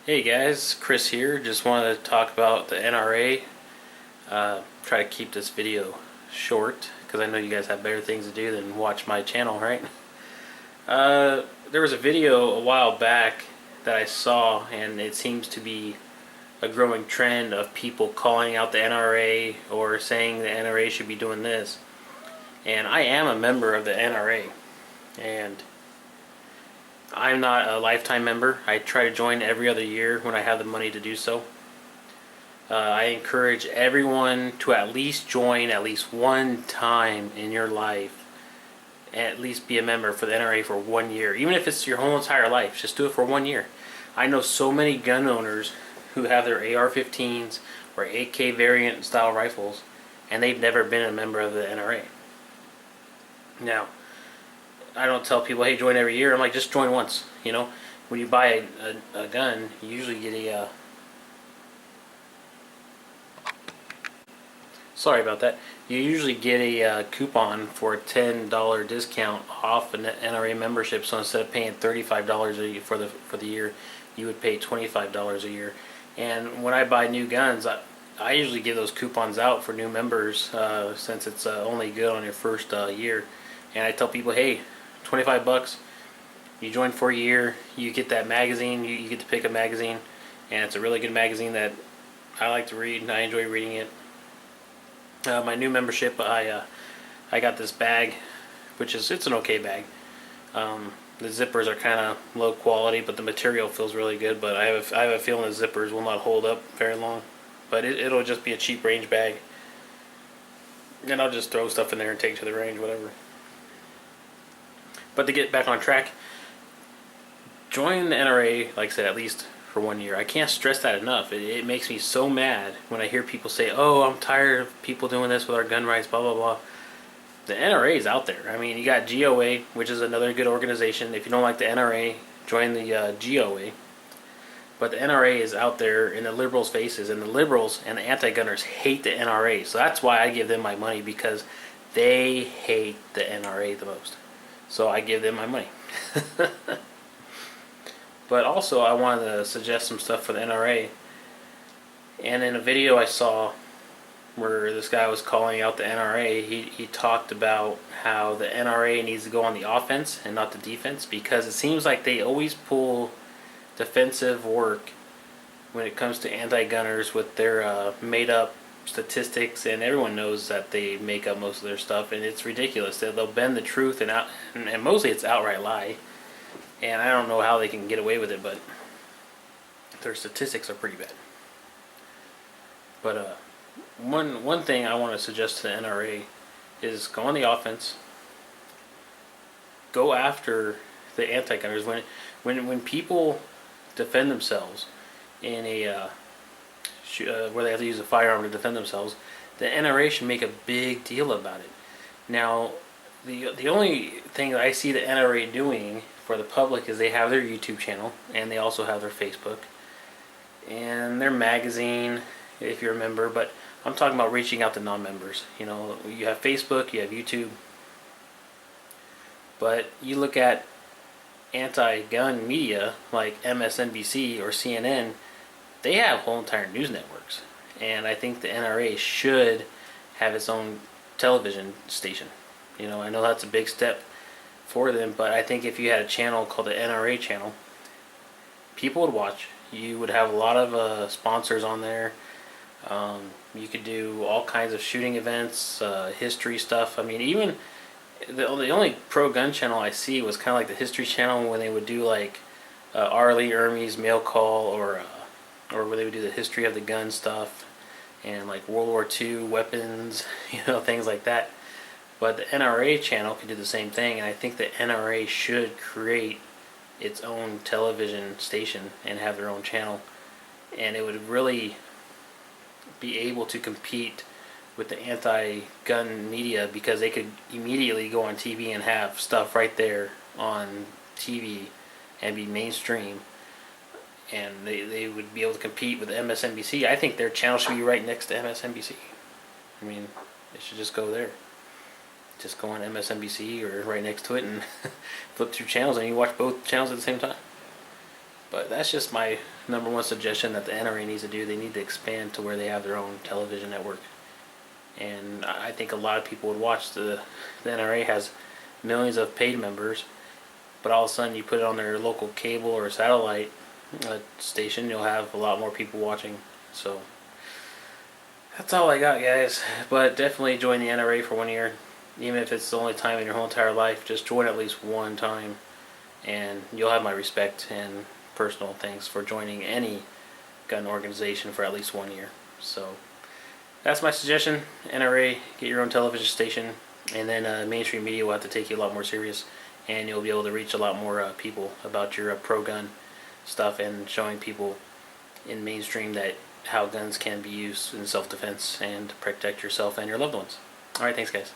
Hey guys, Chris here. Just wanted to talk about the NRA. Try to keep this video short because I know you guys have better things to do than watch my channel, right? There was a video a while back that I saw, and it seems to be a growing trend of people calling out the NRA or saying the NRA should be doing this. And I am a member of the NRA, and I'm not a lifetime member. I try to join every other year when I have the money to do so. I encourage everyone to at least join at least one time in your life, and at least be a member for the NRA for 1 year. Even if it's your whole entire life, just do it for 1 year. I know so many gun owners who have their AR-15s or AK variant style rifles, and they've never been a member of the NRA. Now, I don't tell people, hey, join every year. I'm like, just join once. You know, when you buy a gun, you usually get a sorry about that. You usually get a coupon for a $10 discount off an NRA membership. So instead of paying $35 for the year, you would pay $25 a year. And when I buy new guns, I usually give those coupons out for new members since it's only good on your first year. And I tell people, hey, 25 bucks, you join for a year, you get that magazine, you get to pick a magazine, and it's a really good magazine that I like to read and I enjoy reading it. My new membership, I got this bag, it's an okay bag. The zippers are kind of low quality, but the material feels really good. But I have a feeling the zippers will not hold up very long. But it'll just be a cheap range bag, and I'll just throw stuff in there and take it to the range, whatever. But to get back on track, join the NRA, like I said, at least for 1 year. I can't stress that enough. It makes me so mad when I hear people say, oh, I'm tired of people doing this with our gun rights, blah, blah, blah. The NRA is out there. I mean, you got GOA, which is another good organization. If you don't like the NRA, join the GOA. But the NRA is out there in the liberals' faces, and the liberals and the anti-gunners hate the NRA. So that's why I give them my money, because they hate the NRA the most. So I give them my money. But also, I wanted to suggest some stuff for the NRA. And in a video I saw where this guy was calling out the NRA, he talked about how the NRA needs to go on the offense and not the defense, because it seems like they always pull defensive work when it comes to anti-gunners with their made-up statistics, and everyone knows that they make up most of their stuff, and it's ridiculous. They'll bend the truth, and mostly it's outright lie. And I don't know how they can get away with it, but their statistics are pretty bad. But one thing I want to suggest to the NRA is go on the offense. Go after the anti-gunners. When people defend themselves in a where they have to use a firearm to defend themselves, the NRA should make a big deal about it. Now, the only thing that I see the NRA doing for the public is they have their YouTube channel, and they also have their Facebook and their magazine, if you're a member. But I'm talking about reaching out to non-members. You know, you have Facebook, you have YouTube, but you look at anti-gun media like MSNBC or CNN, they have whole entire news networks, and I think the NRA should have its own television station. You know, I know that's a big step for them, but I think if you had a channel called the NRA channel, people would watch. You would have a lot of sponsors on there. You could do all kinds of shooting events, history stuff. I mean, even the only pro-gun channel I see was kind of like the History Channel, when they would do like R. Lee Ermey's Mail Call, or where they would do the history of the gun stuff, and like World War II weapons, things like that. But the NRA channel could do the same thing, and I think the NRA should create its own television station and have their own channel, and it would really be able to compete with the anti-gun media, because they could immediately go on TV and have stuff right there on TV and be mainstream, and they would be able to compete with MSNBC. I think their channel should be right next to MSNBC. I mean, they should just go there. Just go on MSNBC or right next to it and flip through channels, and you watch both channels at the same time. But that's just my number one suggestion that the NRA needs to do. They need to expand to where they have their own television network. And I think a lot of people would watch. The NRA has millions of paid members, but all of a sudden you put it on their local cable or satellite station, you'll have a lot more people watching. So that's all I got, guys. But definitely join the NRA for 1 year. Even if it's the only time in your whole entire life, just join at least one time. And you'll have my respect and personal thanks for joining any gun organization for at least 1 year. So that's my suggestion. NRA, get your own television station. And then mainstream media will have to take you a lot more serious. And you'll be able to reach a lot more people about your pro-gun stuff and showing people in mainstream that how guns can be used in self-defense and to protect yourself and your loved ones. Alright, thanks guys.